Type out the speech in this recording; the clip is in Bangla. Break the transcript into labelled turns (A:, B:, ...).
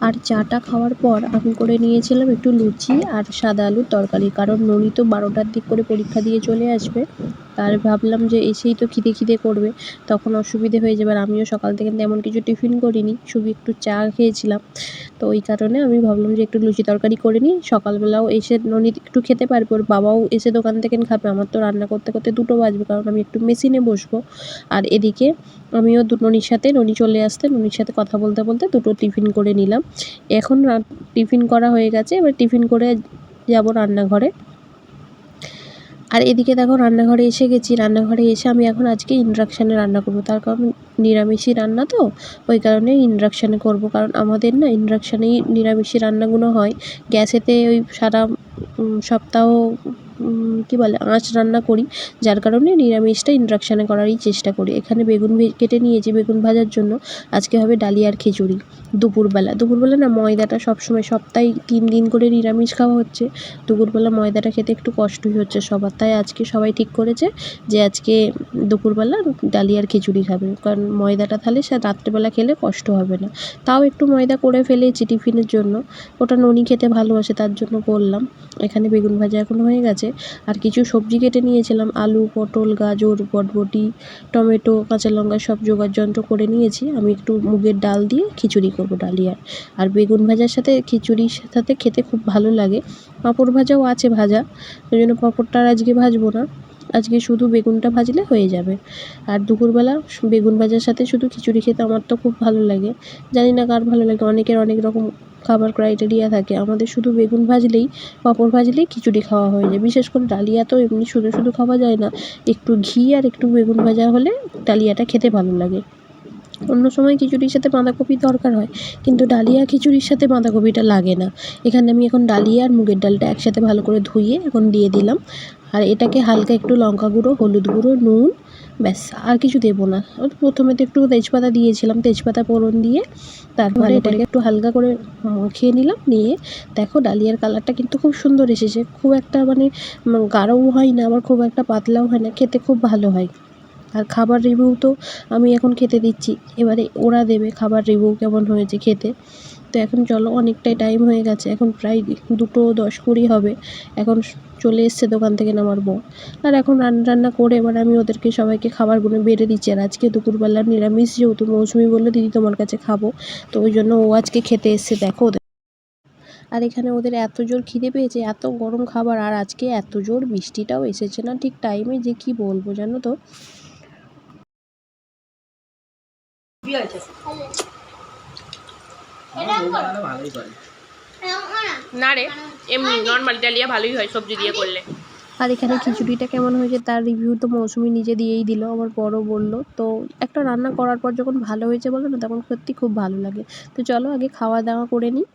A: আর চাটা খাওয়ার পর আমি করে নিয়েছিলাম একটু লুচি আর সাদা আলুর তরকারি, কারণ ননি তো 12টার দিক করে পরীক্ষা দিয়ে চলে আসবে। আর ভাবলাম যে এসেই তো খিদে করবে, তখন অসুবিধে হয়ে যাবে। আর আমিও সকাল থেকে তেমন কিছু টিফিন করিনি, শুধু একটু চা খেয়েছিলাম। তো ওই কারণে আমি ভাবলাম যে একটু লুচি তরকারি করে নিই, সকালবেলাও এসে ননি একটু খেতে পারবে, ওর বাবাও এসে দোকান থেকে খাবে। আমার তো রান্না করতে করতে 2টো বাজবে, কারণ আমি একটু মেশিনে বসবো। আর এদিকে আমিও ননির সাথে, ননি চলে আসতে ননির সাথে কথা বলতে বলতে 2টো টিফিন করে নিলাম। এখন টিফিন করা হয়ে গেছে, এবার টিফিন করে যাব রান্নাঘরে। আর এদিকে দেখো রান্নাঘরে এসে গেছি। রান্নাঘরে এসে আমি এখন আজকে ইন্ডাকশানে রান্না করব, তার কারণ নিরামিষই রান্না তো, ওই কারণে ইন্ডাকশানে করব। কারণ আমাদের না ইন্ডাকশানেই নিরামিষি রান্নাগুলো হয়। গ্যাসেতে ওই সারা সপ্তাহ কী বলে আঁচ রান্না করি, যার কারণে নিরামিষটা ইন্ডাকশানে করারই চেষ্টা করি। এখানে বেগুন কেটে নিয়েছি বেগুন ভাজার জন্য। আজকে হবে ডালিয়া আর খিচুড়ি দুপুরবেলা না ময়দাটা সবসময় সপ্তাহে 3 দিন করে নিরামিষ খাওয়া হচ্ছে, দুপুরবেলা ময়দাটা খেতে একটু কষ্টই হচ্ছে সবার। তাই আজকে সবাই ঠিক করেছে যে আজকে দুপুরবেলা ডালিয়া আর খিচুড়ি খাবে, কারণ ময়দাটা তাহলে সে রাত্রেবেলা খেলে কষ্ট হবে না। তাও একটু ময়দা করে ফেলেছি টিফিনের জন্য, ওটা ননি খেতে ভালোবাসে তার জন্য করলাম। এখানে বেগুন ভাজা এখন হয়ে গেছে, আর কিছু সবজি কেটে নিয়েছিলাম, আলু, পটল, গাজর, বরবটি, টমেটো, কাঁচা লঙ্কা সব জোগাড় যন্ত্র করে নিয়েছি। আমি একটু মুগের ডাল দিয়ে খিচুড়ি করব ডালিয়ার। আর বেগুন ভাজার সাথে খিচুড়ির সাথে খেতে খুব ভালো লাগে। পাঁপড় ভাজাও আছে ভাজা, ওই জন্য পাঁপড়টা আর আজকে ভাজবো না, আজকে শুধু বেগুনটা ভাজলে হয়ে যাবে। আর দুপুরবেলা বেগুন ভাজার সাথে শুধু খিচুড়ি খেতে আমার তো খুব ভালো লাগে। জানি না কার ভালো লাগে, অনেকের অনেক রকম খাবার ক্রাইটেরিয়া থাকে। আমাদের শুধু বেগুন ভাজলেই, পাঁপড় ভাজলেই খিচুড়ি খাওয়া হয়ে যায়। বিশেষ করে ডালিয়া তো এমনি শুধু খাওয়া যায় না, একটু ঘি আর একটু বেগুন ভাজা হলে ডালিয়াটা খেতে ভালো লাগে। অন্য সময় খিচুড়ির সাথে বাঁধাকপি দরকার হয়, কিন্তু ডালিয়া খিচুড়ির সাথে বাঁধাকপিটা লাগে না। এখানে আমি এখন ডালিয়া আর মুগের ডালটা একসাথে ভালো করে ধুয়ে এখন দিয়ে দিলাম। আর এটাকে হালকা একটু লঙ্কা গুঁড়ো, হলুদ গুঁড়ো, নুন, ব্যাস আর কিছু দেবো না। প্রথমে তো একটু তেজপাতা দিয়েছিলাম, তেজপাতা ফোড়ন দিয়ে তারপরে এটাকে একটু হালকা করে মাখিয়ে নিলাম। নিয়ে দেখো ডালিয়ার কালারটা কিন্তু খুব সুন্দর এসেছে, খুব একটা মানে গাঢ়ও হয় না, আবার খুব একটা পাতলাও হয় না, খেতে খুব ভালো হয়। আর খাবার রিভিউ তো আমি এখন খেতে দিচ্ছি, এবারে ওরা দেবে খাবার রিভিউ কেমন হয়েছে খেতে। তো এখন চলো, অনেকটাই টাইম হয়ে গেছে, এখন প্রায় 2:10-20 হবে। এখন চলে এসছে দোকান থেকে নামার বর। আর এখন রান্না করে এবার আমি ওদেরকে সবাইকে খাবারগুলো বেড়ে দিচ্ছি। আর আজকে দুপুরবেলা নিরামিষ, যেহেতু মৌসুমি বললো দিদি তোমার কাছে খাবো, তো ওই জন্য ও আজকে খেতে এসছে দেখো ওদের। আর এখানে ওদের এত জোর খিদে পেয়েছে, এত গরম খাবার, আর আজকে এত জোর বৃষ্টিটাও এসেছে না ঠিক টাইমে, যে কি বলবো জানো তো।
B: না রে, এমনি নর্মাল ডালিয়া ভালোই হয় সবজি দিয়ে করলে।
A: আর এখানে খিচুড়িটা কেমন হয়েছে তার রিভিউ তো মৌসুমি নিজে দিয়েই দিল, আমার বড় বলল। তো একটা রান্না করার পর যখন ভালো হয়েছে বলো না, তখন সত্যি খুব ভালো লাগে। তো চলো আগে খাওয়া দাওয়া করে নিই।